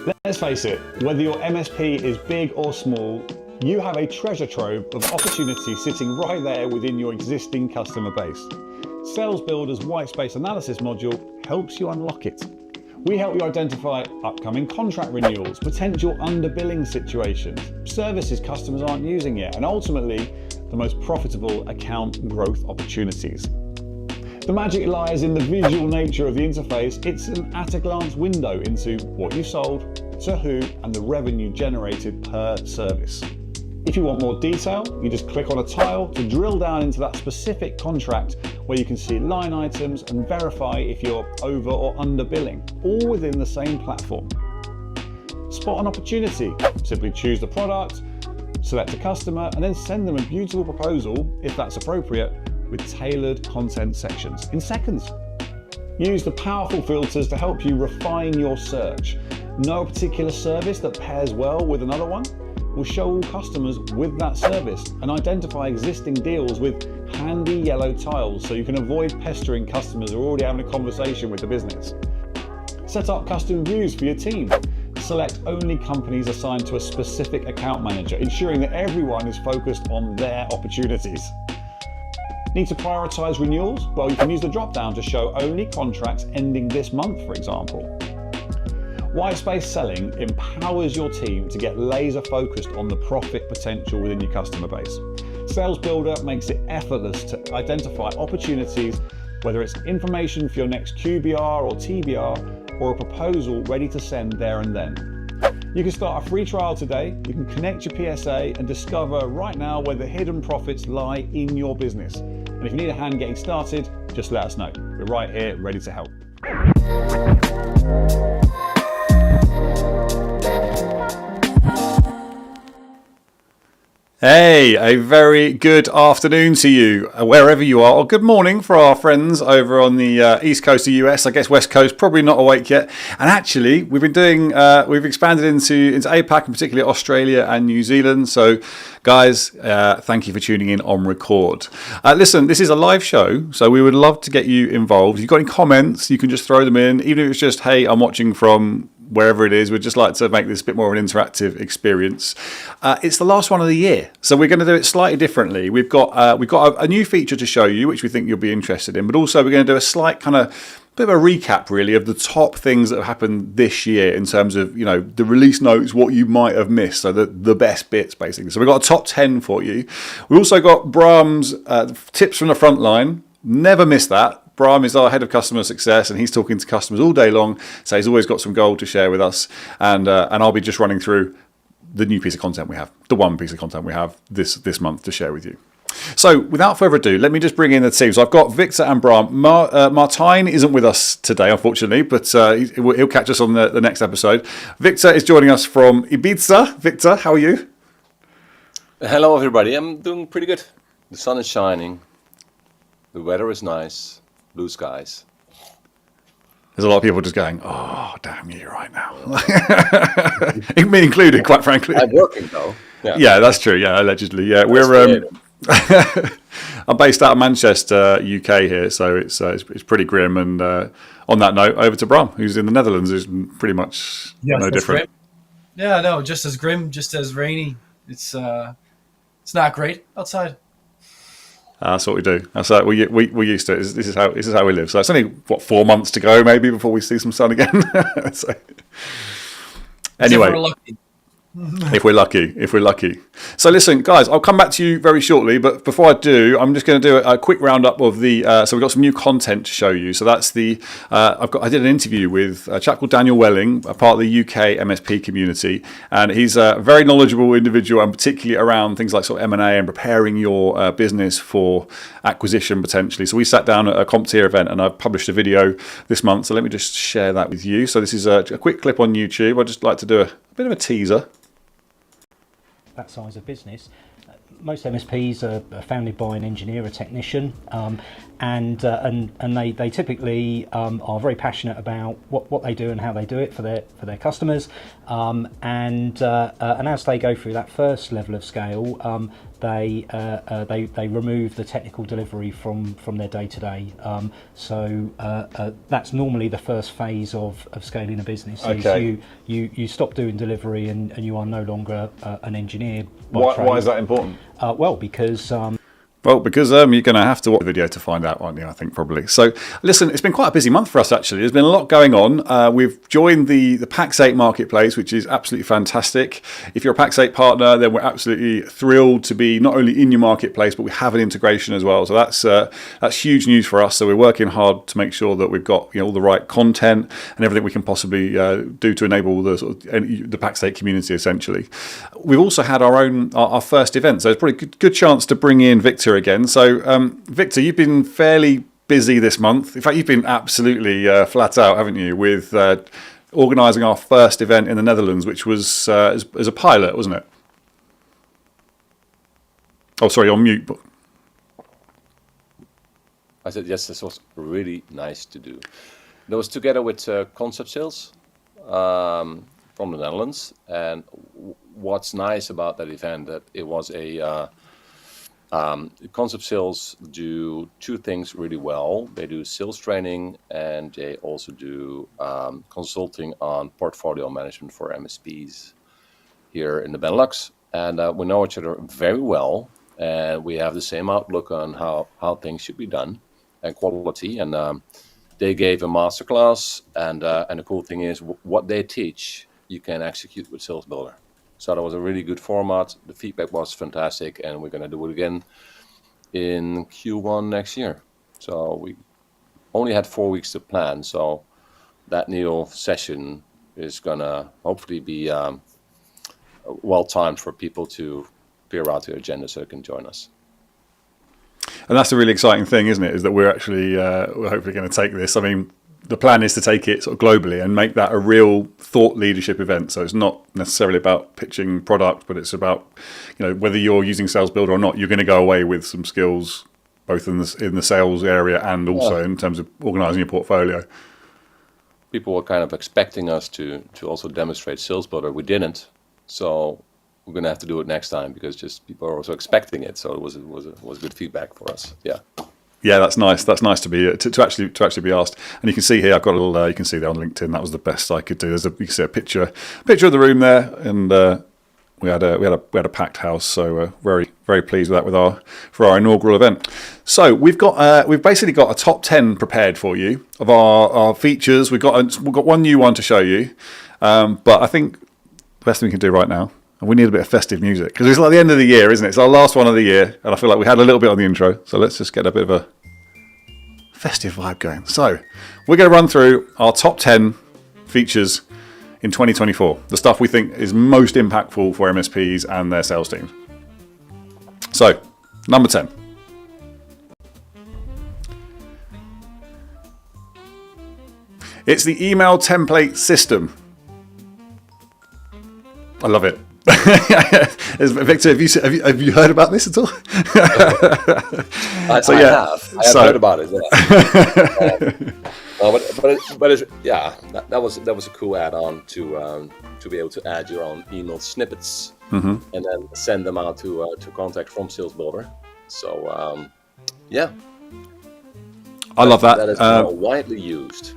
Let's face it, whether your MSP is big or small, you have a treasure trove of opportunity sitting right there within your existing customer base. Salesbuildr's Whitespace analysis module helps you unlock it. We help you identify upcoming contract renewals, potential underbilling situations, services customers aren't using yet, and ultimately, the most profitable account growth opportunities. The magic lies in the visual nature of the interface. It's an at-a-glance window into what you sold, to who, and the revenue generated per service. If you want more detail, you just click on a tile to drill down into that specific contract where you can see line items and verify if you're over or under billing, all within the same platform. Spot an opportunity, simply choose the product, select a customer, and then send them a beautiful proposal, if that's appropriate, with tailored content sections in seconds. Use the powerful filters to help you refine your search. Know a particular service that pairs well with another one? We'll show all customers with that service and identify existing deals with handy yellow tiles so you can avoid pestering customers who are already having a conversation with the business. Set up custom views for your team. Select only companies assigned to a specific account manager, ensuring that everyone is focused on their opportunities. Need to prioritize renewals? Well, you can use the drop-down to show only contracts ending this month, for example. Whitespace selling empowers your team to get laser focused on the profit potential within your customer base. Salesbuildr makes it effortless to identify opportunities, whether it's information for your next QBR or TBR, or a proposal ready to send there and then. You can start a free trial today. You can connect your PSA and discover right now where the hidden profits lie in your business. And if you need a hand getting started, just let us know. We're right here, ready to help. Hey, a very good afternoon to you, wherever you are, or good morning for our friends over on the east coast of the US. I guess West Coast probably not awake yet. And actually, we've been doing, we've expanded into APAC, and particularly Australia and New Zealand. So, guys, thank you for tuning in on record. Listen, this is a live show, so we would love to get you involved. If you've got any comments, you can just throw them in, even if it's just, hey, I'm watching from wherever it is. We'd just like to make this a bit more of an interactive experience. It's the last one of the year, so we're going to do it slightly differently. We've got a new feature to show you, which we think you'll be interested in, but also we're going to do a slight kind of bit of a recap, really, of the top things that have happened this year in terms of, you know, the release notes, what you might have missed, so the best bits, basically. So we've got a top 10 for you. We've also got Bram's tips from the front line. Never miss that. Bram is our head of customer success, and he's talking to customers all day long, so he's always got some gold to share with us. And I'll be just running through the new piece of content we have, the one piece of content we have this month to share with you. So without further ado, let me just bring in the team. So I've got Victor and Bram. Martijn isn't with us today, unfortunately, but he'll catch us on the next episode. Victor is joining us from Ibiza. Victor, how are you? Hello, everybody. I'm doing pretty good. The sun is shining. The weather is nice. Blue skies. There's a lot of people just going, oh, damn you right now. Me included, quite frankly. I'm working, though. Yeah, that's true. Yeah, allegedly. Yeah, I'm based out of Manchester, UK here, so it's pretty grim. And on that note, over to Bram, who's in the Netherlands, who's pretty much no different. Grim. Yeah, no, just as grim, just as rainy. It's not great outside. That's what we do. That's we're used to it. This is how we live. So it's only 4 months to go, maybe, before we see some sun again. So, anyway. If we're lucky. So listen, guys, I'll come back to you very shortly, but before I do, I'm just going to do a quick roundup of the. So we've got some new content to show you. So that's the. I did an interview with a chap called Daniel Welling, a part of the UK MSP community, and he's a very knowledgeable individual, and particularly around things like sort of M&A and preparing your business for acquisition potentially. So we sat down at a CompTIA event, and I've published a video this month. So let me just share that with you. So this is a quick clip on YouTube. I'd just like to do a bit of a teaser. That size of business. Most MSPs are founded by an engineer, a technician, and they typically are very passionate about what they do and how they do it for their customers. And as they go through that first level of scale, they remove the technical delivery from their day to day. So that's normally the first phase of scaling a business. Okay. Is you stop doing delivery and you are no longer an engineer. Why is that important? Well, because Well, because you're going to have to watch the video to find out, aren't you? I think probably. So, listen, it's been quite a busy month for us, actually. There's been a lot going on. We've joined the Pax8 marketplace, which is absolutely fantastic. If you're a Pax8 partner, then we're absolutely thrilled to be not only in your marketplace, but we have an integration as well. So that's huge news for us. So we're working hard to make sure that we've got all the right content and everything we can possibly do to enable the Pax8 community, essentially. We've also had our first event, so it's probably a good chance to bring in Victor again. So, Victor, you've been fairly busy this month. In fact, you've been absolutely flat out, haven't you, with organising our first event in the Netherlands, which was as a pilot, wasn't it? Oh, sorry, on mute. I said, yes, this was really nice to do. That was together with Concept Sales from the Netherlands. And what's nice about that event, that it was a... Concept Sales do two things really well. They do sales training, and they also do consulting on portfolio management for MSPs here in the Benelux. And we know each other very well, and we have the same outlook on how things should be done and quality. And they gave a masterclass, and the cool thing is what they teach, you can execute with Salesbuildr. So that was a really good format. The feedback was fantastic, and we're going to do it again in Q1 next year. So we only had 4 weeks to plan. So that new session is going to hopefully be well timed for people to clear out their agenda so they can join us. And that's a really exciting thing, isn't it? Is that we're actually we're hopefully going to take this. I mean, the plan is to take it sort of globally and make that a real thought leadership event. So it's not necessarily about pitching product, but it's about, whether you're using Salesbuildr or not, you're going to go away with some skills, both in the sales area and also in terms of organising your portfolio. People were kind of expecting us to also demonstrate Salesbuildr. We didn't, so we're going to have to do it next time because just people are also expecting it. So it was good feedback for us. Yeah. Yeah, that's nice. That's nice to be to actually be asked. And you can see here, I've got a little. You can see there on LinkedIn. That was the best I could do. You can see a picture of the room there, and we had a packed house. So very very pleased with that for our inaugural event. So we've basically got a top 10 prepared for you of our features. We've got one new one to show you, but I think the best thing we can do right now. And we need a bit of festive music because it's like the end of the year, isn't it? It's our last one of the year, and I feel like we had a little bit on the intro. So let's just get a bit of a festive vibe going. So we're going to run through our top 10 features in 2024, the stuff we think is most impactful for MSPs and their sales teams. So, number 10. It's the email template system. I love it. Victor, have you heard about this at all? I have heard about it. Yeah. That was a cool add-on to be able to add your own email snippets and then send them out to contact from Salesbuildr. So yeah, I love that. That is more widely used.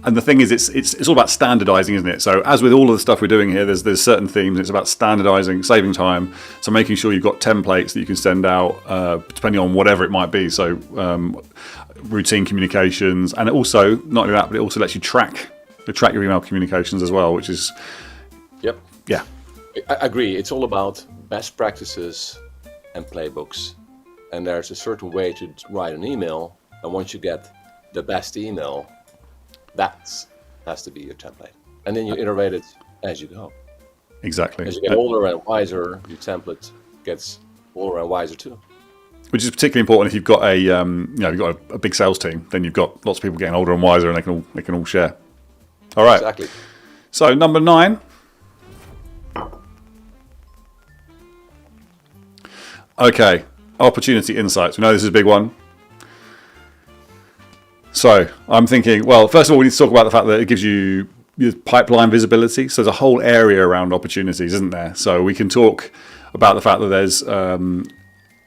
And the thing is, it's all about standardizing, isn't it? So as with all of the stuff we're doing here, there's certain themes. It's about standardizing, saving time. So making sure you've got templates that you can send out, depending on whatever it might be. So routine communications, and also not only that, but it also lets you track your email communications as well, which is yeah. I agree. It's all about best practices and playbooks, and there's a certain way to write an email. And once you get the best email, that has to be your template. And then you iterate it as you go. Exactly. As you get older and wiser, your template gets older and wiser too. Which is particularly important if you've got you've got a big sales team. Then you've got lots of people getting older and wiser, and they can all share. All right. Exactly. So number 9. Okay, opportunity insights. We know this is a big one. So I'm thinking, well, first of all, we need to talk about the fact that it gives you pipeline visibility. So there's a whole area around opportunities, isn't there? So we can talk about the fact that there's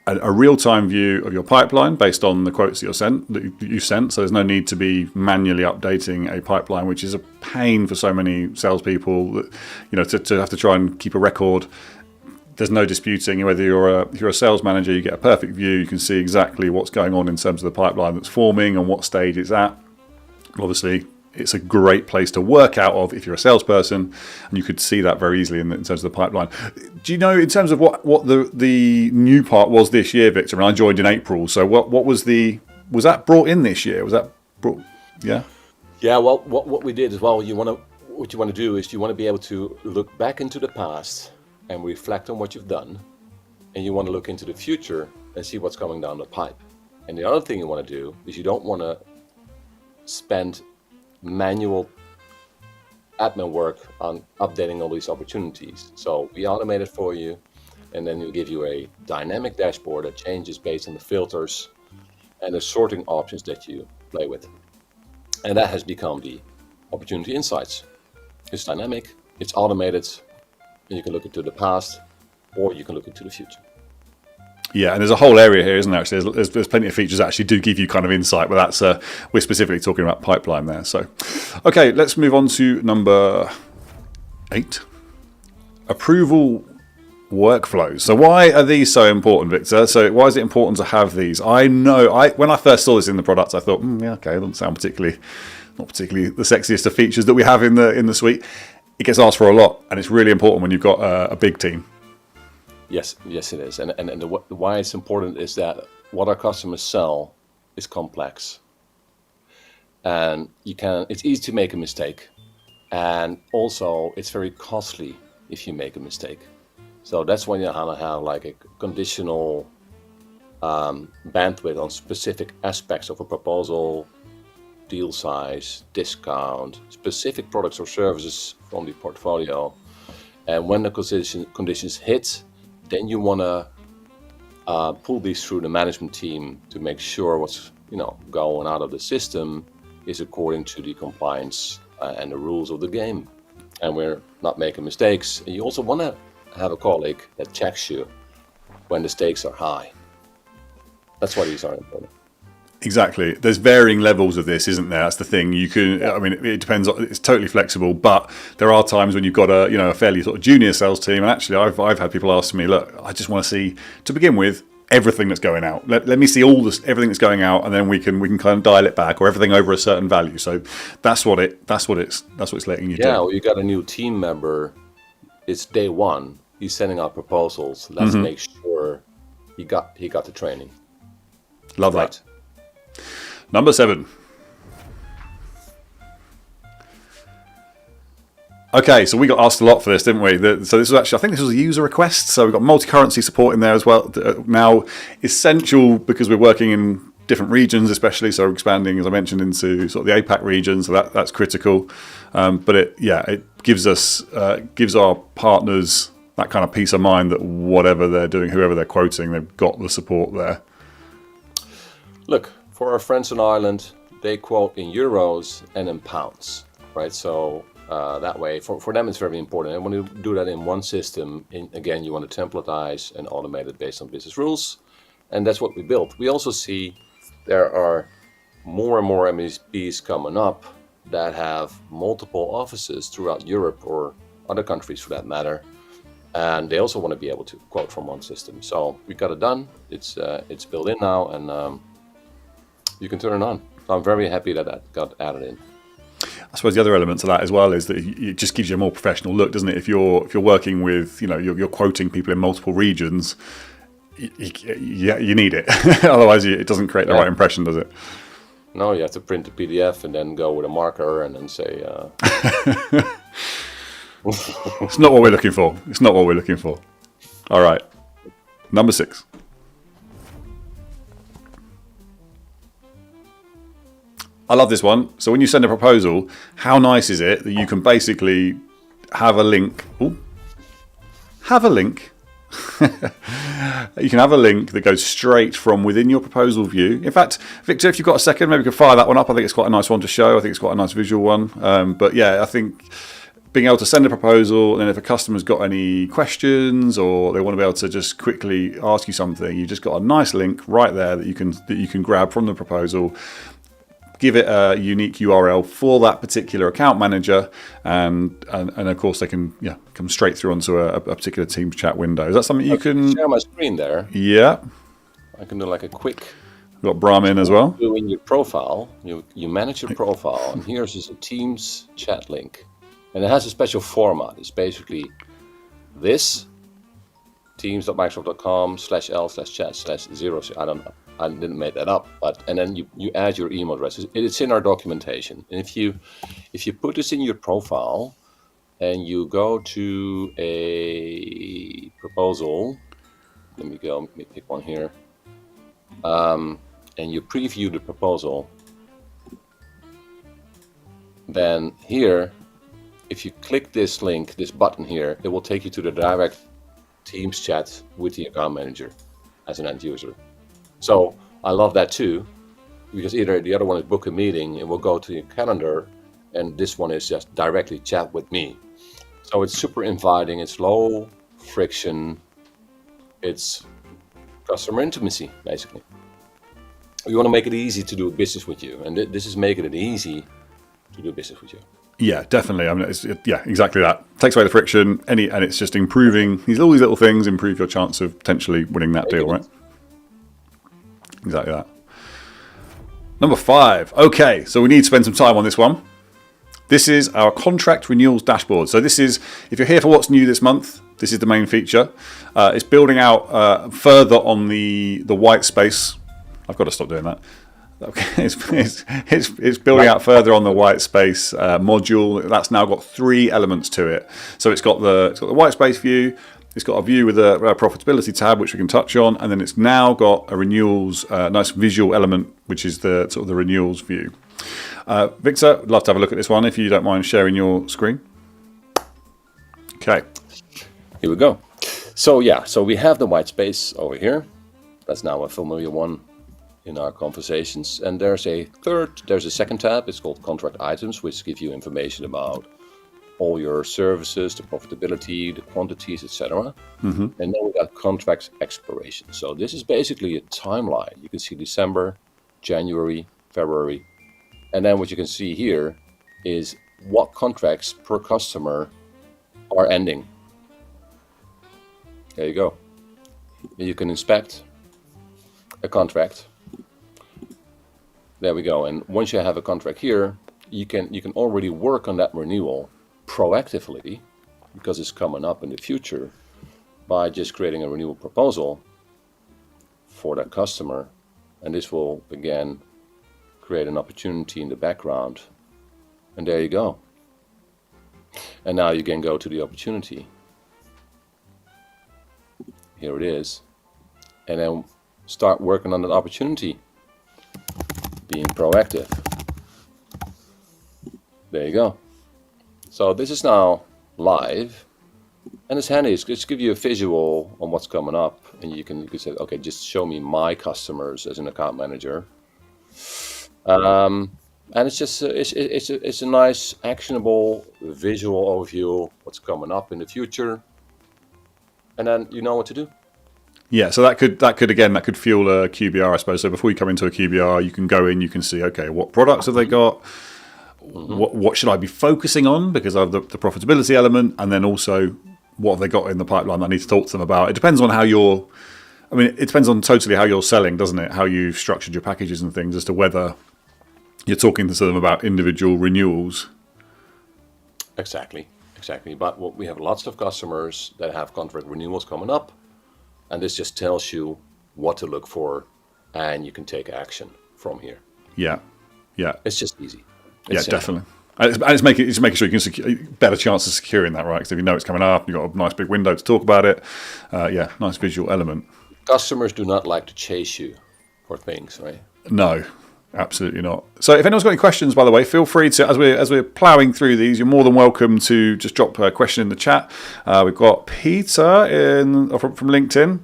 a real-time view of your pipeline based on the quotes that you sent. So there's no need to be manually updating a pipeline, which is a pain for so many salespeople. That, to have to try and keep a record. There's no disputing whether you're a sales manager. You get a perfect view. You can see exactly what's going on in terms of the pipeline that's forming and what stage it's at. Obviously, it's a great place to work out of if you're a salesperson, and you could see that very easily in terms of the pipeline. Do you know in terms of what the new part was this year, Victor? And I joined in April, so what was that brought in this year? Was that brought? Yeah. Yeah. Well, what we did is, what you want to do is you want to be able to look back into the past and reflect on what you've done, and you want to look into the future and see what's coming down the pipe. And the other thing you want to do is you don't want to spend manual admin work on updating all these opportunities. So we automate it for you, and then we give you a dynamic dashboard that changes based on the filters and the sorting options that you play with. And that has become the Opportunity Insights. It's dynamic, it's automated, and you can look into the past or you can look into the future. Yeah, and there's a whole area here, isn't there? Actually, there's plenty of features that actually do give you kind of insight, but that's we're specifically talking about pipeline there. So, okay, let's move on to number 8, approval workflows. So, why are these so important, Victor? So, why is it important to have these? I know, when I first saw this in the product, I thought, yeah, okay, it doesn't sound not particularly the sexiest of features that we have in the suite. It gets asked for a lot, and it's really important when you've got a big team. Yes, it is. And why it's important is that what our customers sell is complex. And it's easy to make a mistake. And also, it's very costly if you make a mistake. So that's when you have like a conditional bandwidth on specific aspects of a proposal, deal size, discount, specific products or services from the portfolio. And when the conditions hit, then you want to pull these through the management team to make sure what's going out of the system is according to the compliance and the rules of the game. And we're not making mistakes. And you also want to have a colleague that checks you when the stakes are high. That's why these are important. Exactly. There's varying levels of this, isn't there? That's the thing. You can, I mean, it depends. It's totally flexible, but there are times when you've got a fairly sort of junior sales team. And actually, I've had people ask me, look, I just want to see, to begin with, everything that's going out. Let me see everything that's going out, and then we can kind of dial it back, or everything over a certain value. So that's what it's letting you do. Yeah, well, you got a new team member. It's day one. He's sending out proposals. Let's make sure he got the training. Love that. Number 7. Okay, so we got asked a lot for this, didn't we? So this was actually, I think this was a user request. So we've got multi-currency support in there as well. Now, essential because we're working in different regions, especially. So we're expanding, as I mentioned, into sort of the APAC region. So that's critical. But it gives our partners that kind of peace of mind that whatever they're doing, whoever they're quoting, they've got the support there. Look, for our friends in Ireland, they quote in euros and in pounds, right? So that way, for them, it's very important. And when you do that in one system, again, you want to templatize and automate it based on business rules. And that's what we built. We also see there are more and more MSPs coming up that have multiple offices throughout Europe or other countries for that matter. And they also want to be able to quote from one system. So we got it done. It's built in now, and you can turn it on. So I'm very happy that got added in. I suppose the other element to that as well is that it just gives you a more professional look, doesn't it? If you're working with, you're quoting people in multiple regions, you need it. Otherwise, it doesn't create the right impression, does it? No, you have to print the PDF and then go with a marker and then say. It's not what we're looking for. All right, number 6. I love this one. So when you send a proposal, how nice is it that you can basically have a link? Have a link. You can have a link that goes straight from within your proposal view. In fact, Victor, if you've got a second, maybe we can fire that one up. I think it's quite a nice one to show. I think it's quite a nice visual one. But yeah, I think being able to send a proposal, and then if a customer's got any questions or they want to be able to just quickly ask you something, you've just got a nice link right there that you can grab from the proposal, give it a unique URL for that particular account manager, and of course they can come straight through onto a particular Teams chat window. Is that something you can share my screen there? Yeah. I can do like a quick. We've got Bram in as well. In your profile, you manage your profile, and here's just a Teams chat link. And it has a special format. It's basically this, teams.microsoft.com/l/chat/0. I didn't make that up, and then you add your email address. It's in our documentation. And if you put this in your profile and you go to a proposal, let me pick one here, and you preview the proposal, then here, if you click this link, this button here, it will take you to the direct Teams chat with the account manager as an end user. So I love that too, because either the other one is book a meeting and we'll go to your calendar, and this one is just directly chat with me. So it's super inviting, it's low friction, it's customer intimacy, basically. We want to make it easy to do business with you, and this is making it easy to do business with you. Yeah, definitely. I mean, exactly that. Takes away the friction, and it's just improving. All these little things improve your chance of potentially winning that deal, right? Exactly that. Number 5. Okay, so we need to spend some time on this one. This is our contract renewals dashboard. So this is, if you're here for what's new this month, this is the main feature. It's building out further on the Whitespace. I've got to stop doing that. Okay, it's building out further on the Whitespace module. That's now got 3 elements to it. So it's got the Whitespace view. It's got a view with a profitability tab, which we can touch on, and then it's now got a renewals, nice visual element, which is the sort of the renewals view. Victor, I'd love to have a look at this one if you don't mind sharing your screen. Okay. Here we go. So we have the Whitespace over here. That's now a familiar one in our conversations. And there's a second tab. It's called Contract Items, which give you information about all your services, the profitability, the quantities, etc. Mm-hmm. And then we got contract expiration. So this is basically a timeline. You can see December, January, February. And then what you can see here is what contracts per customer are ending. There you go. You can inspect a contract. There we go. And once you have a contract here, you can already work on that renewal proactively, because it's coming up in the future, by just creating a renewal proposal for that customer. And this will again create an opportunity in the background. And there you go. And now you can go to the opportunity. Here it is. And then start working on that opportunity. Being proactive. There you go. So this is now live, and it's handy. It's just give you a visual on what's coming up, and you can say, okay, just show me my customers as an account manager. And it's just it's a nice, actionable, visual overview of what's coming up in the future, and then you know what to do. Yeah, so that could fuel a QBR, I suppose. So before you come into a QBR, you can go in, you can see, okay, what products have they got? Mm-hmm. What should I be focusing on because of the profitability element, and then also what have they got in the pipeline that I need to talk to them about? It depends on it depends on totally how you're selling, doesn't it? How you've structured your packages and things as to whether you're talking to them about individual renewals. Exactly. But we have lots of customers that have contract renewals coming up. And this just tells you what to look for, and you can take action from here. Yeah. It's just easy. It's definitely. And it's making sure you can secure better chance of securing that, right? Because if you know it's coming up, you've got a nice big window to talk about it. Nice visual element. Customers do not like to chase you for things, right? No, absolutely not. So if anyone's got any questions, by the way, feel free to, as we're ploughing through these, you're more than welcome to just drop a question in the chat. We've got Peter from LinkedIn.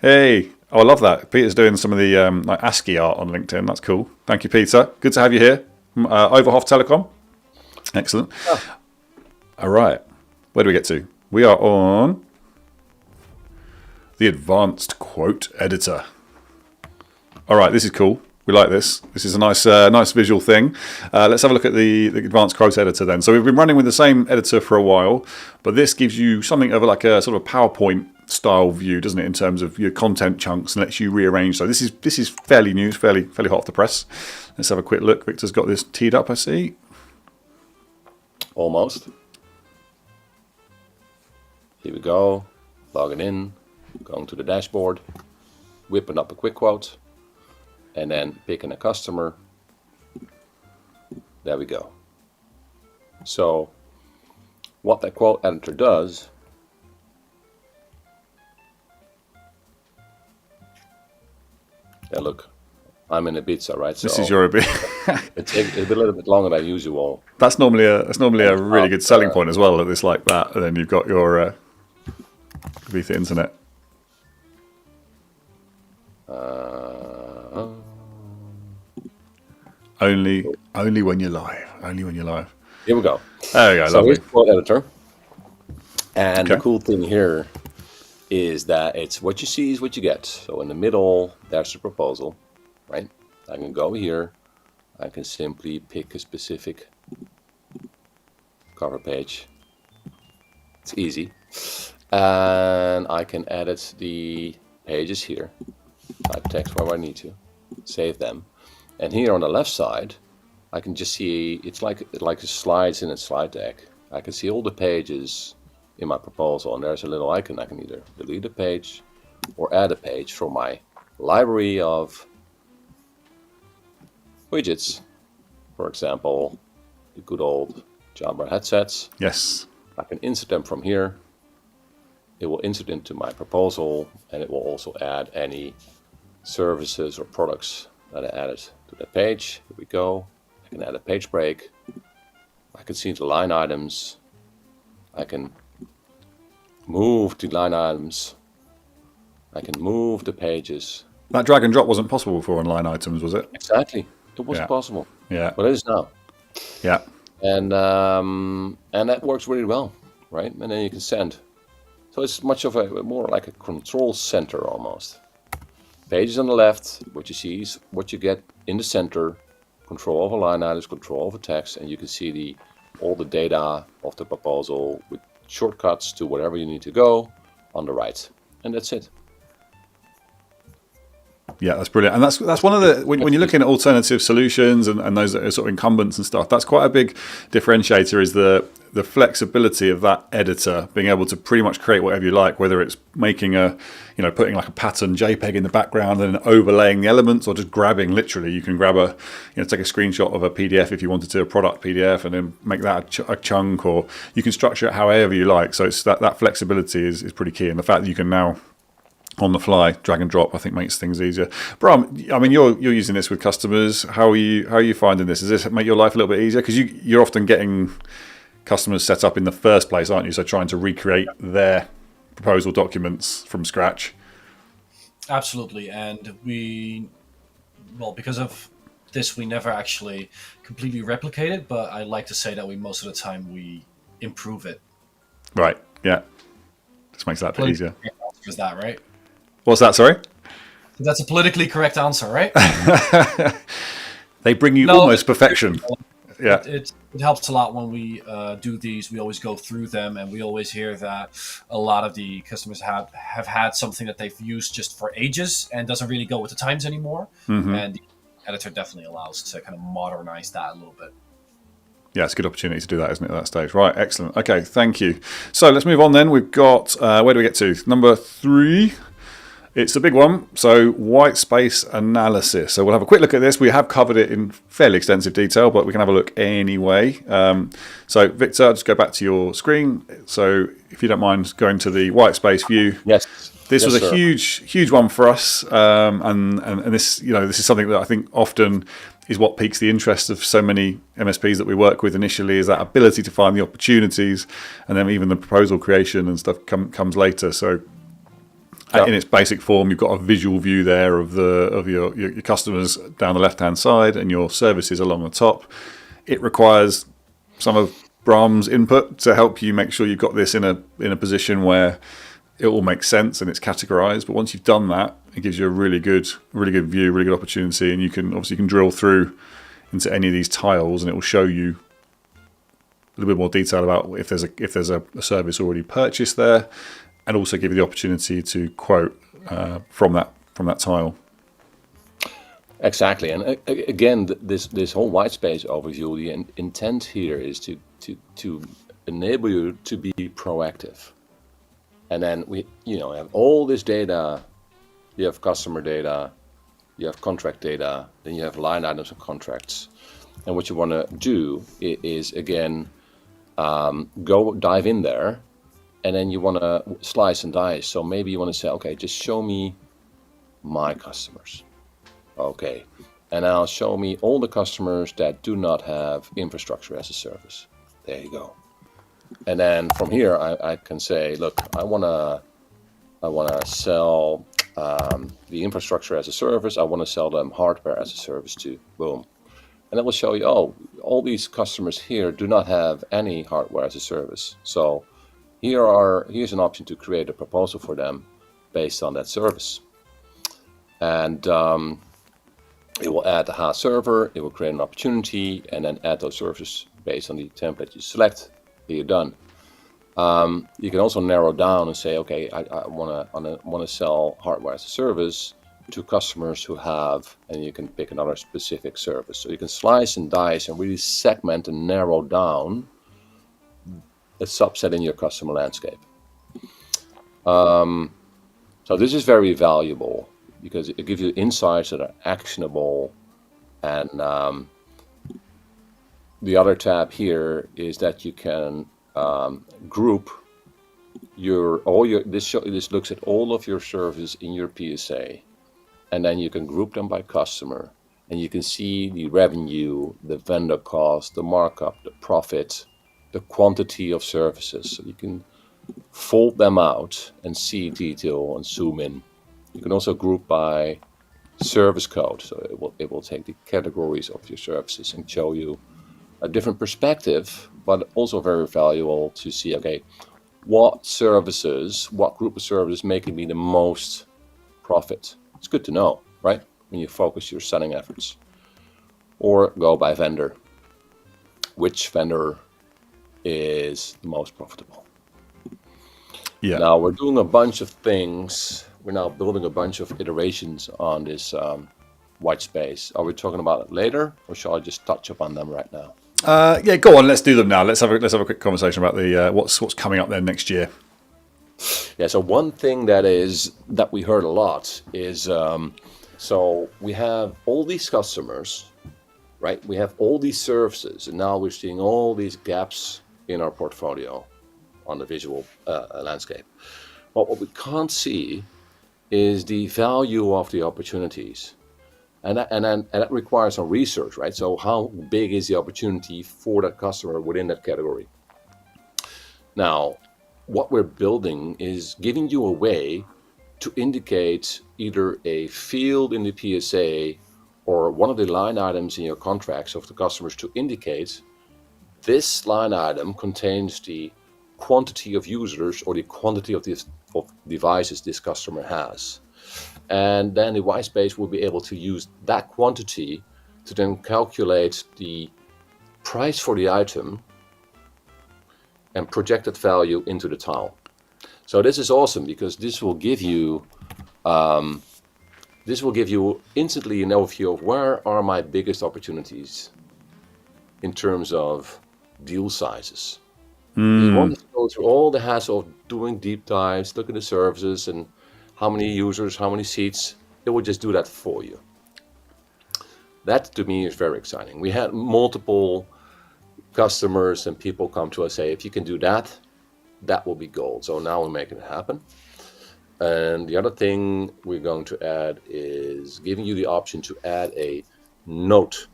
Hey, I love that. Peter's doing some of the like ASCII art on LinkedIn. That's cool. Thank you, Peter. Good to have you here. Overhoff Telecom. Excellent. All right. Where do we get to? We are on the advanced quote editor. All right, this is cool. We like this. This is a nice visual thing. Let's have a look at the advanced quote editor then. So we've been running with the same editor for a while, but this gives you something of like a sort of PowerPoint style view, doesn't it, in terms of your content chunks, and lets you rearrange. So this is fairly new, fairly hot off the press. Let's have a quick look. Victor's got this teed up, I see. Almost. Here we go. Logging in, going to the dashboard, whipping up a quick quote, and then picking a customer. There we go. So what that quote editor does, yeah, look, I'm in Ibiza, right? This so is your Ibiza. it's a little bit longer than usual. That's normally a really good selling point as well, that it's like that, and then you've got your Ibiza internet. Only when you're live. Only when you're live. Here we go. There we go. So Lovely. here's the quote editor, and Okay. the cool thing here is that it's what you see is what you get. So in the middle, there's the proposal, right? I can go here. I can simply pick a specific cover page. It's easy. And I can edit the pages here. Type text wherever I need to. Save them. And here on the left side, I can just see, it's like the slides in a slide deck. I can see all the pages in my proposal, and there's a little icon. I can either delete a page or add a page from my library of widgets. For example, the good old Jabra headsets. Yes. I can insert them from here. It will insert into my proposal, and it will also add any services or products that I added to the page. Here we go. I can add a page break. I can see the line items. I can move the line items. I can move the pages. That drag and drop wasn't possible before on line items, was it? Exactly. It wasn't Yeah. possible, Yeah. but it is now. Yeah. And that works really well, right? And then you can send. So it's much of a more like a control center almost. Pages on the left, what you see is what you get in the center. Control over line items, control over text, and you can see all the data of the proposal with shortcuts to wherever you need to go on the right. And that's it. Yeah, that's brilliant. And that's one of the, when you're looking at alternative solutions and those that are sort of incumbents and stuff, that's quite a big differentiator, is the flexibility of that editor, being able to pretty much create whatever you like, whether it's making putting like a pattern JPEG in the background and overlaying the elements, or just grabbing, literally, you can grab take a screenshot of a PDF if you wanted to, a product PDF, and then make that a chunk, or you can structure it however you like. So it's that flexibility is pretty key. And the fact that you can now, on the fly, drag and drop, I think makes things easier. Bram, I mean, you're using this with customers. How are you finding this? Does this make your life a little bit easier? Because you're often getting customers set up in the first place, aren't you? So trying to recreate their proposal documents from scratch. Absolutely. And because of this, we never actually completely replicate it, but I like to say that most of the time we improve it. Right. Yeah. This makes that a bit easier. Is that right? What's that? Sorry. That's a politically correct answer, right? They bring you almost perfection. Yeah. It helps a lot when we do these. We always go through them, and we always hear that a lot of the customers have had something that they've used just for ages and doesn't really go with the times anymore. Mm-hmm. And the editor definitely allows to kind of modernize that a little bit. Yeah, it's a good opportunity to do that, isn't it, at that stage? Right, excellent. Okay, thank you. So let's move on then. We've got, where do we get to? Number 3. It's a big one. So Whitespace analysis. So we'll have a quick look at this. We have covered it in fairly extensive detail, but we can have a look anyway. So Victor, I'll just go back to your screen. So if you don't mind going to the Whitespace view. Yes. This was a huge one for us. And this, this is something that I think often is what piques the interest of so many MSPs that we work with initially, is that ability to find the opportunities, and then even the proposal creation and stuff comes later. So in its basic form, you've got a visual view there of your customers down the left-hand side and your services along the top. It requires some of Bram's input to help you make sure you've got this in a position where it all makes sense and it's categorized. But once you've done that, it gives you a really good view, really good opportunity, and you can drill through into any of these tiles, and it will show you a little bit more detail about if there's a service already purchased there, and also give you the opportunity to quote from that tile. Exactly, and again, this whole white space overview, the intent here is to enable you to be proactive. And then we have all this data. You have customer data, you have contract data, then you have line items and contracts. And what you want to do is again go dive in there, and then you want to slice and dice. So maybe you want to say, okay, just show me my customers. Okay, and now show me all the customers that do not have infrastructure as a service. There you go. And then from here, I can say, look, I wanna sell the infrastructure as a service. I want to sell them hardware as a service too. Boom, and it will show you, oh, all these customers here do not have any hardware as a service. So here's an option to create a proposal for them based on that service, and it will add the HA server. It will create an opportunity, and then add those services based on the template you select. You're done. You can also narrow down and say, okay, I want to sell hardware as a service to customers who have, and you can pick another specific service. So you can slice and dice and really segment and narrow down a subset in your customer landscape. So this is very valuable because it gives you insights that are actionable. And the other tab here is that you can group this looks at all of your services in your PSA, and then you can group them by customer, and you can see the revenue, the vendor cost, the markup, the profit, the quantity of services. So you can fold them out and see detail and zoom in. You can also group by service code, so it will take the categories of your services and show you a different perspective, but also very valuable to see, okay, what group of services making me the most profit. It's good to know, right? When you focus your selling efforts. Or go by vendor. Which vendor is the most profitable? Yeah. Now we're doing a bunch of things. We're now building a bunch of iterations on this white space. Are we talking about it later, or shall I just touch upon them right now? Yeah, go on. Let's do them now. Let's have a quick conversation about the what's coming up there next year. Yeah. So one thing that we heard a lot is so we have all these customers, right? We have all these services, and now we're seeing all these gaps in our portfolio on the visual landscape. But what we can't see is the value of the opportunities. And that requires some research, right? So how big is the opportunity for that customer within that category? Now, what we're building is giving you a way to indicate either a field in the PSA or one of the line items in your contracts of the customers to indicate this line item contains the quantity of users or the quantity of devices this customer has. And then the Whitespace will be able to use that quantity to then calculate the price for the item and project that value into the tile. So this is awesome because this will give you instantly an overview of where are my biggest opportunities in terms of deal sizes. You want to go through all the hassle of doing deep dives, look at the services and how many users, how many seats. It will just do that for you. That to me is very exciting. We had multiple customers and people come to us say, if you can do that, that will be gold. So now we're making it happen. And the other thing we're going to add is giving you the option to add a note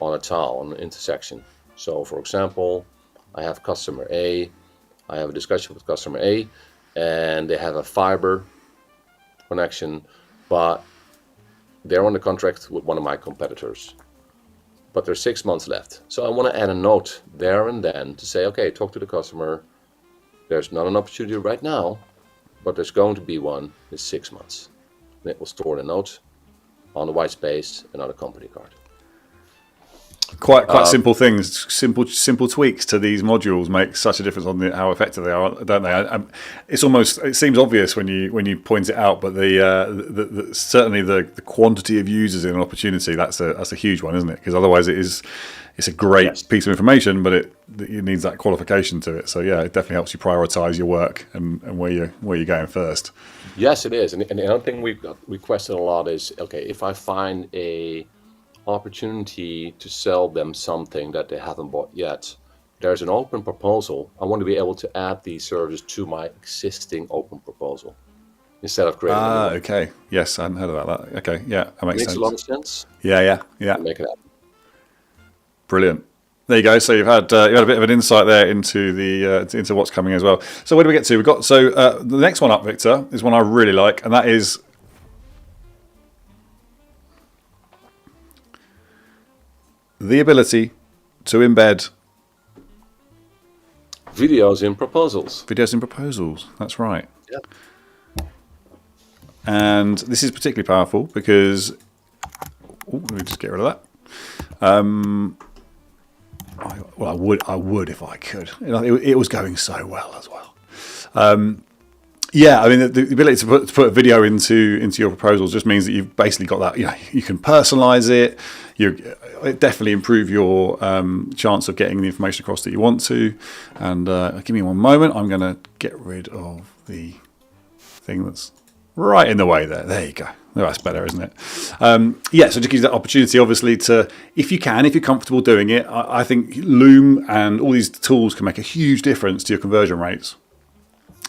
on a tile, on an intersection. So for example, I have customer A, I have a discussion with customer A, and they have a fiber connection, but they're on the contract with one of my competitors. but there's 6 months left. So I want to add a note there and then to say, okay, talk to the customer. There's not an opportunity right now, but there's going to be one in 6 months. And it will store the note on the Whitespace and on a company card. Quite simple things, simple tweaks to these modules make such a difference on how effective they are, don't they? It seems obvious when you point it out, but certainly the quantity of users in an opportunity, that's a huge one, isn't it? Because otherwise it's a great piece of information, but it needs that qualification to it. So yeah, it definitely helps you prioritize your work and where you're going first. Yes, it is. And the other thing we question a lot is, okay, if I find a opportunity to sell them something that they haven't bought yet, there's an open proposal. I want to be able to add these services to my existing open proposal instead of creating. Okay. Yes, I hadn't heard about that. Okay, yeah, that makes sense. A lot of sense. Yeah. Make it happen. Brilliant. There you go. So you've had a bit of an insight there into into what's coming as well. So where do we get to? We've got the next one up, Victor, is one I really like, and that is the ability to embed videos in proposals. Videos in proposals. That's right. Yeah. And this is particularly powerful because let me just get rid of that. I would if I could. It was going so well as well. Yeah, I mean, the ability to put a video into your proposals just means that you've basically got that. You can personalize it. It definitely improve your chance of getting the information across that you want to. And give me one moment. I'm going to get rid of the thing that's right in the way there. There you go. Oh, that's better, isn't it? So just gives you that opportunity, obviously, to, if you're comfortable doing it, I think Loom and all these tools can make a huge difference to your conversion rates.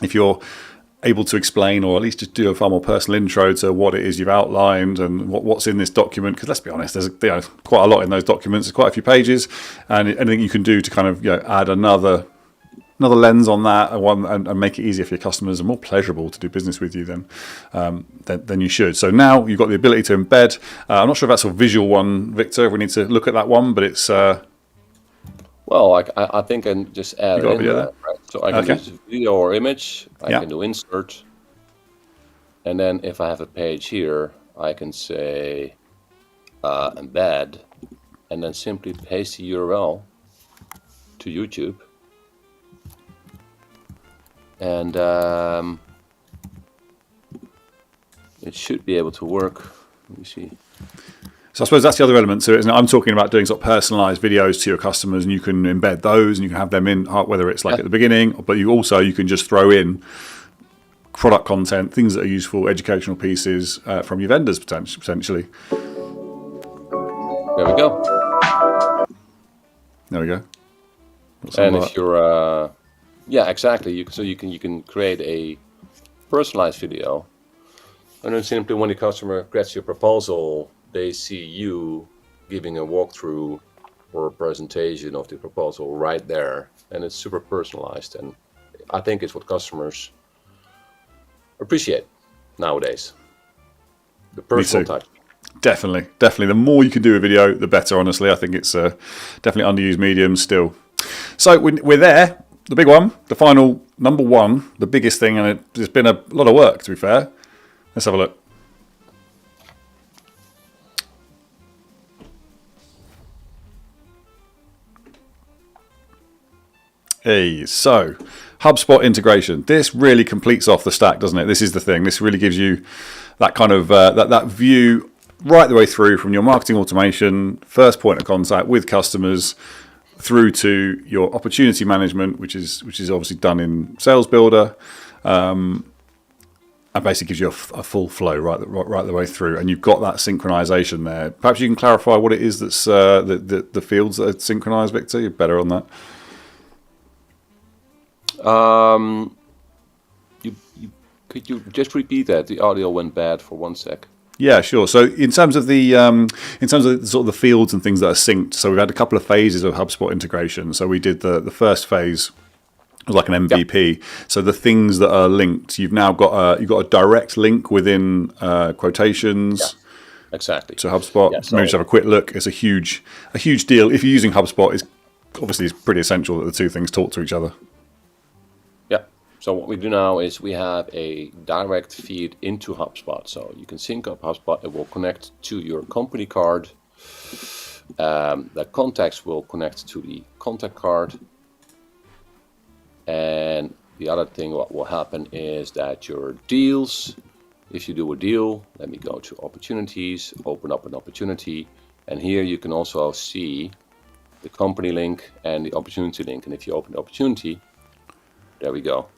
If you're able to explain, or at least just do a far more personal intro to what it is you've outlined and what's in this document, because let's be honest, there's quite a lot in those documents. There's quite a few pages, and anything you can do to kind of add another lens on that and make it easier for your customers and more pleasurable to do business with you than you should. So now you've got the ability to embed. I'm not sure if that's a visual one, Victor. We need to look at that one, but it's. Well, I think I can just add in there. Right? So I can use video or image. I can do insert, and then if I have a page here, I can say embed, and then simply paste the URL to YouTube. And it should be able to work. Let me see. So I suppose that's the other element to it, isn't it? I'm talking about doing sort of personalized videos to your customers, and you can embed those, and you can have them in, whether it's like at the beginning, but you can just throw in product content, things that are useful, educational pieces from your vendors potentially. There we go. There we go. And if you're exactly. You can create a personalized video, and then simply when the customer gets your proposal, they see you giving a walkthrough or a presentation of the proposal right there, and it's super personalized. And I think it's what customers appreciate nowadays. The personal touch. Definitely. The more you can do a video, the better. Honestly, I think it's definitely underused medium still. So we're there. The big one, the final number one, the biggest thing, and it's been a lot of work, to be fair. Let's have a look. Hey, so HubSpot integration. This really completes off the stack, doesn't it? This is the thing. This really gives you that kind of that view right the way through from your marketing automation, first point of contact with customers, through to your opportunity management, which is obviously done in Salesbuildr, and basically gives you a full flow right the way through, and you've got that synchronization there. Perhaps you can clarify what it is that's the fields that are synchronized, Victor. You're better on that. Could you just repeat that? The audio went bad for 1 sec. Yeah, sure. So in terms of the sort of the fields and things that are synced, so we've had a couple of phases of HubSpot integration. So we did the first phase was like an MVP. Yep. So the things that are linked, you've now got a direct link within quotations. exactly. to HubSpot. Yeah, Maybe just have a quick look. It's a huge deal. If you're using HubSpot, it's pretty essential that the two things talk to each other. Yeah. So what we do now is we have a direct feed into HubSpot. So you can sync up HubSpot. It will connect to your company card. The contacts will connect to the contact card. And the other thing what will happen is that your deals, if you do a deal, let me go to opportunities, open up an opportunity. And here you can also see the company link and the opportunity link. And if you open the opportunity, there we go.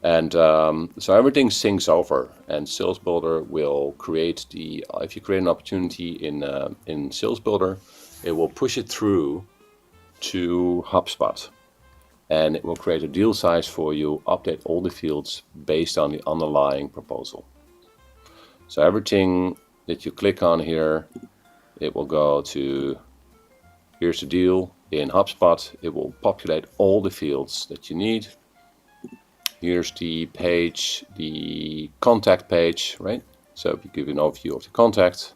And so everything syncs over, and Salesbuildr will create if you create an opportunity in Salesbuildr, it will push it through to HubSpot, and it will create a deal size for you, update all the fields based on the underlying proposal. So everything that you click on here, it will go to, here's the deal in HubSpot. It will populate all the fields that you need. Here's the page, the contact page, right? So if you give an overview of the contact,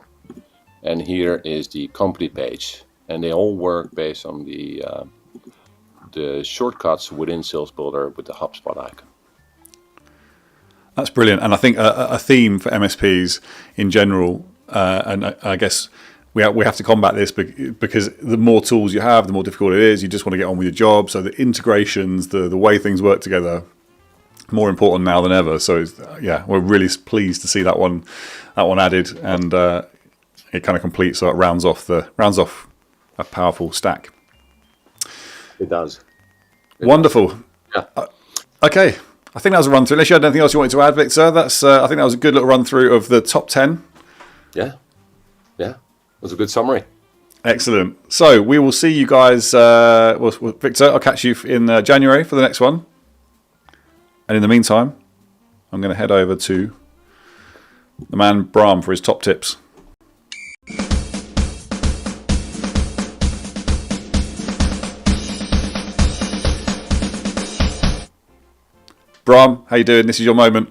and here is the company page, and they all work based on the shortcuts within Salesbuildr with the HubSpot icon. That's brilliant. And I think a theme for MSPs in general, and I guess we have to combat this because the more tools you have, the more difficult it is. You just want to get on with your job. So the integrations, the way things work together, more important now than ever. So we're really pleased to see that one added, and it kind of completes, so it rounds off a powerful stack. It does. Wonderful. Yeah. Okay, I think that was a run through. Unless you had anything else you wanted to add, Victor, I think that was a good little run through of the top 10. Yeah. It was a good summary. Excellent. So we will see you guys. Victor, I'll catch you in January for the next one. And in the meantime, I'm going to head over to the man Bram for his top tips. Bram, how you doing? This is your moment.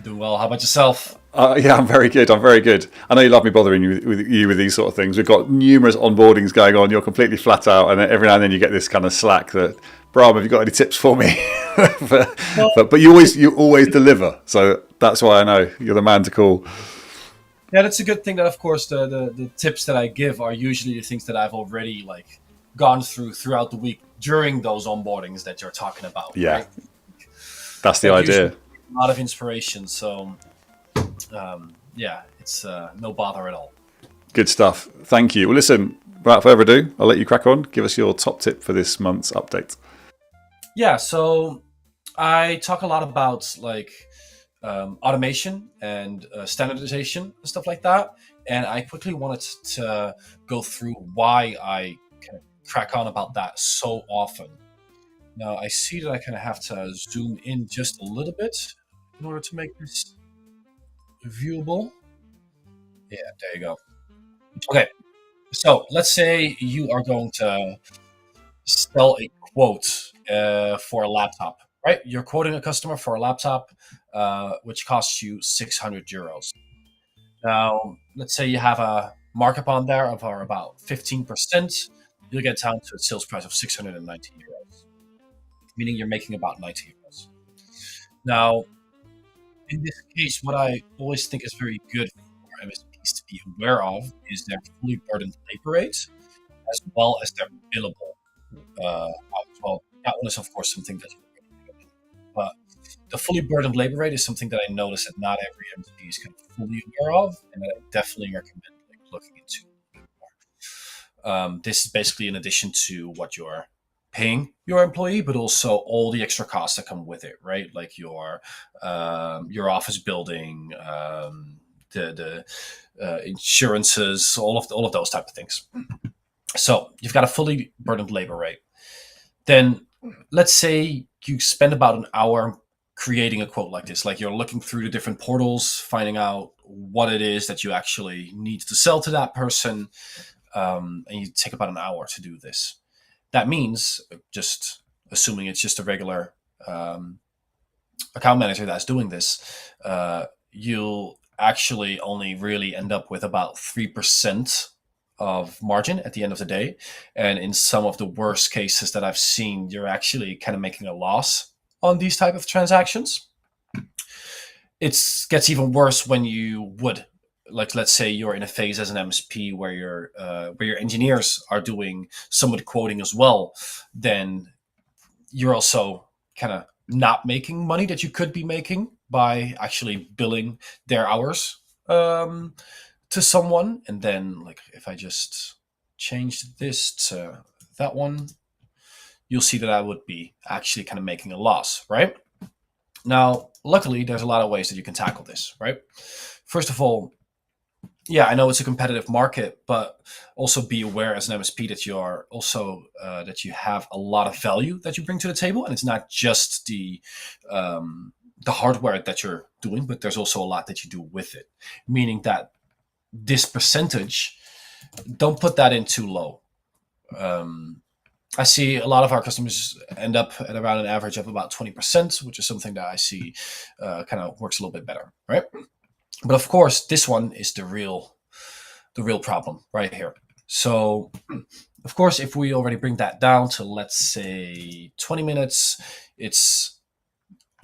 Doing well. How about yourself? Yeah, I'm very good. I know you love me bothering you with these sort of things. We've got numerous onboardings going on. You're completely flat out, and every now and then you get this kind of slack that, Bram, have you got any tips for me? but you always deliver. So that's why I know you're the man to call. Yeah, that's a good thing. That of course the tips that I give are usually the things that I've already gone throughout the week during those onboardings that you're talking about. Yeah, right? That's the idea. A lot of inspiration. So it's no bother at all. Good stuff. Thank you. Well, listen, without further ado, I'll let you crack on. Give us your top tip for this month's update. Yeah, so I talk a lot about automation and standardization and stuff like that. And I quickly wanted to go through why I kind of crack on about that so often. Now, I see that I kind of have to zoom in just a little bit in order to make this viewable. Yeah, there you go. Okay, so let's say you are going to sell a quote for a laptop, right? You're quoting a customer for a laptop, which costs you 600 euros. Now, let's say you have a markup on there of about 15%. You'll get down to a sales price of 690 euros, meaning you're making about 90 euros. Now, in this case, what I always think is very good for MSPs to be aware of is their fully burdened labor rate, as well as their billable. Well, that one is, of course, something that you're already doing. But the fully burdened labor rate is something that I notice that not every MSP is kind of fully aware of, and that I definitely recommend looking into a bit more. This is basically in addition to what you're paying your employee, but also all the extra costs that come with it, right? Like your office building, the insurances, all of those type of things. So you've got a fully burdened labor rate. Then let's say you spend about an hour creating a quote like this. Like you're looking through the different portals, finding out what it is that you actually need to sell to that person, and you take about an hour to do this. That means, just assuming it's just a regular account manager that's doing this, you'll actually only really end up with about 3% of margin at the end of the day. And in some of the worst cases that I've seen, you're actually kind of making a loss on these type of transactions. It gets even worse when you would, like, let's say you're in a phase as an MSP where your engineers are doing some of the quoting as well. Then you're also kind of not making money that you could be making by actually billing their hours to someone. And then, like, if I just change this to that one, you'll see that I would be actually kind of making a loss, right? Now, luckily, there's a lot of ways that you can tackle this, right? First of all, yeah, I know it's a competitive market, but also be aware as an MSP that you are also that you have a lot of value that you bring to the table, and it's not just the hardware that you're doing, but there's also a lot that you do with it. Meaning that this percentage, don't put that in too low. I see a lot of our customers end up at around an average of about 20%, which is something that I see kind of works a little bit better, right? But of course, this one is the real problem right here. So, of course, if we already bring that down to, let's say, 20 minutes, it's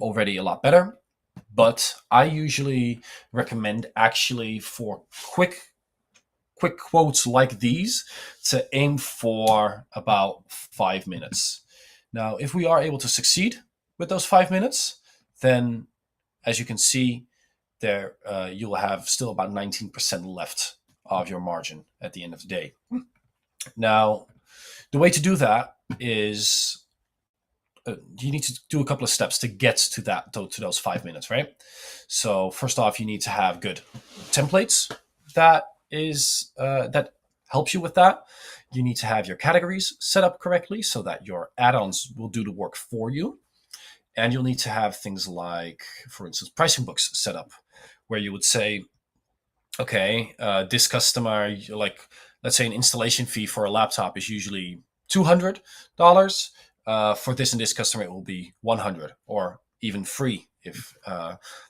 already a lot better. But I usually recommend actually for quick quotes like these to aim for about 5 minutes. Now, if we are able to succeed with those 5 minutes, then as you can see there, you'll have still about 19% left of your margin at the end of the day. Now, the way to do that is you need to do a couple of steps to get to that, to those 5 minutes, right? So first off, you need to have good templates that helps you with that. You need to have your categories set up correctly so that your add-ons will do the work for you. And you'll need to have things like, for instance, pricing books set up where you would say, okay, this customer, like, let's say an installation fee for a laptop is usually $200. For this and this customer, it will be $100 or even free if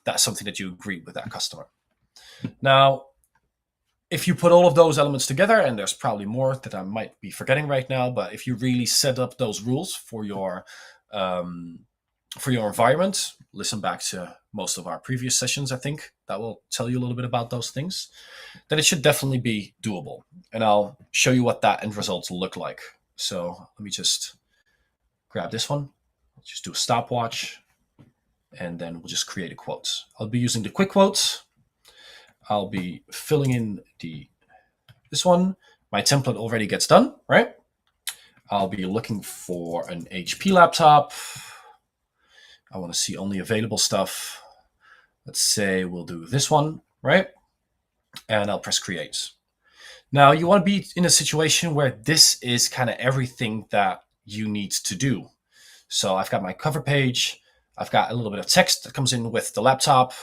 that's something that you agree with that customer. Now, if you put all of those elements together, and there's probably more that I might be forgetting right now, but if you really set up those rules for your environment, listen back to most of our previous sessions, I think that will tell you a little bit about those things, then it should definitely be doable. And I'll show you what that end results look like. So let me just grab this one. I'll just do a stopwatch, and then we'll just create a quote. I'll be using the quick quotes. I'll be filling in this one. My template already gets done, right? I'll be looking for an HP laptop. I want to see only available stuff. Let's say we'll do this one, right? And I'll press create. Now, you want to be in a situation where this is kind of everything that you need to do. So I've got my cover page. I've got a little bit of text that comes in with the laptop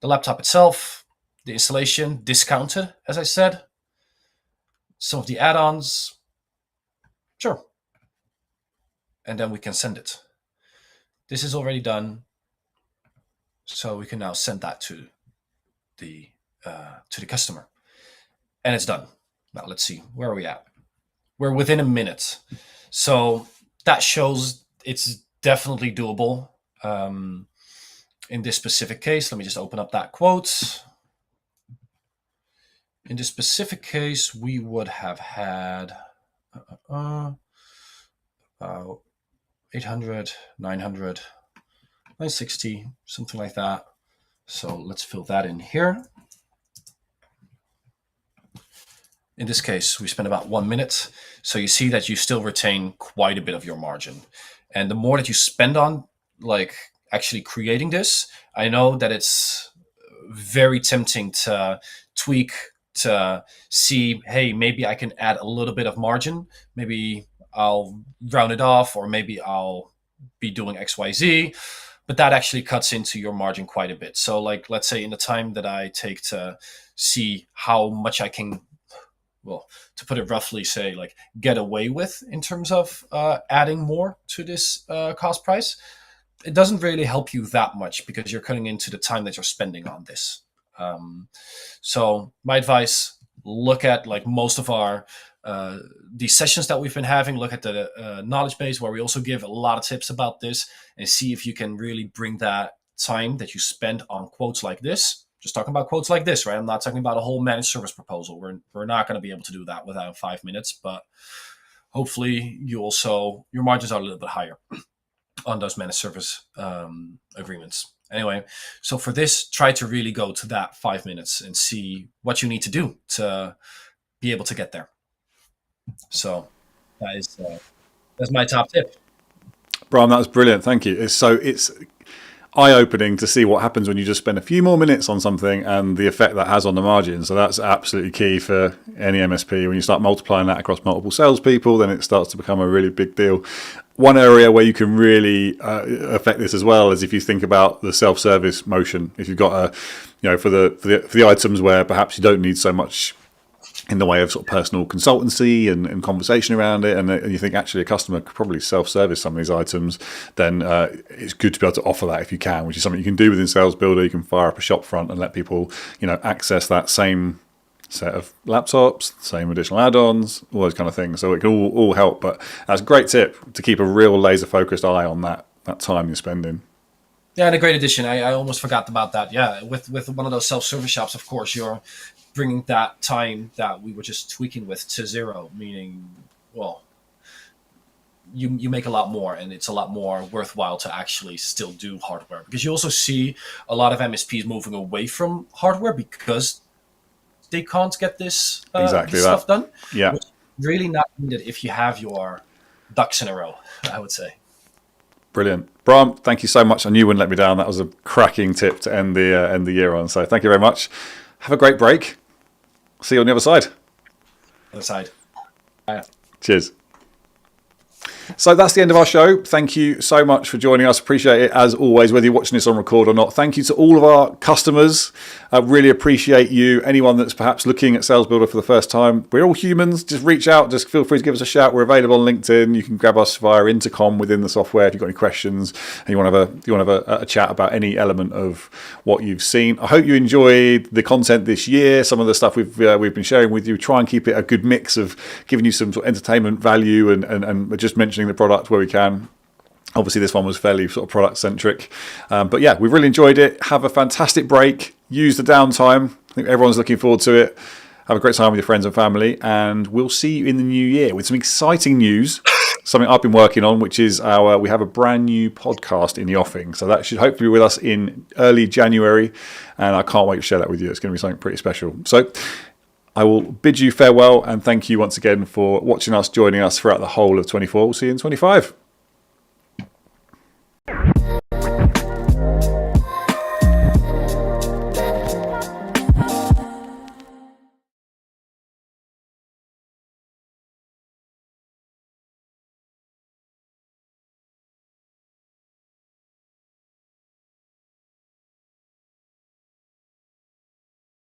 itself, the installation, discounted, as I said, some of the add-ons, sure. And then we can send it. This is already done. So we can now send that to the customer. And it's done. Now let's see, where are we at? We're within a minute. So that shows it's definitely doable. In this specific case, let me just open up that quote. In this specific case, we would have had about 800, 900, 960, something like that. So let's fill that in here. In this case, we spent about 1 minute. So you see that you still retain quite a bit of your margin. And the more that you spend on, like, actually creating this, I know that it's very tempting to tweak, to see, hey, maybe I can add a little bit of margin. Maybe I'll round it off, or maybe I'll be doing XYZ. But that actually cuts into your margin quite a bit. So, like, let's say in the time that I take to see how much I can, well, to put it roughly, say, like, get away with in terms of adding more to this cost price, it doesn't really help you that much because you're cutting into the time that you're spending on this. So my advice, look at like most of our these sessions that we've been having, look at the knowledge base where we also give a lot of tips about this, and see if you can really bring that time that you spend on quotes like this. Just talking about quotes like this, right? I'm not talking about a whole managed service proposal. We're not going to be able to do that without 5 minutes, but hopefully your margins are a little bit higher on those managed service agreements. Anyway, so for this, try to really go to that 5 minutes and see what you need to do to be able to get there. So that's my top tip. Bram, that was brilliant. Thank you. It's eye-opening to see what happens when you just spend a few more minutes on something and the effect that has on the margin. So that's absolutely key for any MSP. When you start multiplying that across multiple salespeople, then it starts to become a really big deal. One area where you can really affect this as well is if you think about the self-service motion. If you've got for the items where perhaps you don't need so much in the way of sort of personal consultancy and conversation around it, and you think actually a customer could probably self-service some of these items, then it's good to be able to offer that if you can, which is something you can do within Salesbuildr. You can fire up a shop front and let people, access that same set of laptops, same additional add-ons, all those kind of things. So it can all help. But that's a great tip to keep a real laser-focused eye on that time you're spending. Yeah, and a great addition. I almost forgot about that. Yeah, with one of those self-service shops, of course, you're bringing that time that we were just tweaking with to zero, meaning, well, you make a lot more, and it's a lot more worthwhile to actually still do hardware, because you also see a lot of MSPs moving away from hardware because they can't get this stuff done. Yeah, which is really not needed if you have your ducks in a row, I would say. Brilliant. Bram, thank you so much. I knew you wouldn't let me down. That was a cracking tip to end the year on. So thank you very much. Have a great break. See you on the other side. Other side. Bye. Cheers. So that's the end of our show. Thank you so much for joining us. Appreciate it as always, whether you're watching this on record or not. Thank you to all of our customers. I really appreciate you. Anyone that's perhaps looking at Salesbuildr for the first time, we're all humans. Just reach out. Just feel free to give us a shout. We're available on LinkedIn. You can grab us via intercom within the software if you've got any questions and you want to have a chat about any element of what you've seen. I hope you enjoyed the content this year. Some of the stuff we've been sharing with you. Try and keep it a good mix of giving you some sort of entertainment value and just mentioning the product where we can. Obviously this one was fairly sort of product centric, but yeah, we've really enjoyed it. Have a fantastic break. Use the downtime. I think everyone's looking forward to it. Have a great time with your friends and family, and we'll see you in the new year with some exciting news. Something I've been working on, which is we have a brand new podcast in the offing, so that should hopefully be with us in early January, and I can't wait to share that with you. It's going to be something pretty special. So I will bid you farewell and thank you once again for watching us, joining us throughout the whole of 24. We'll see you in 25.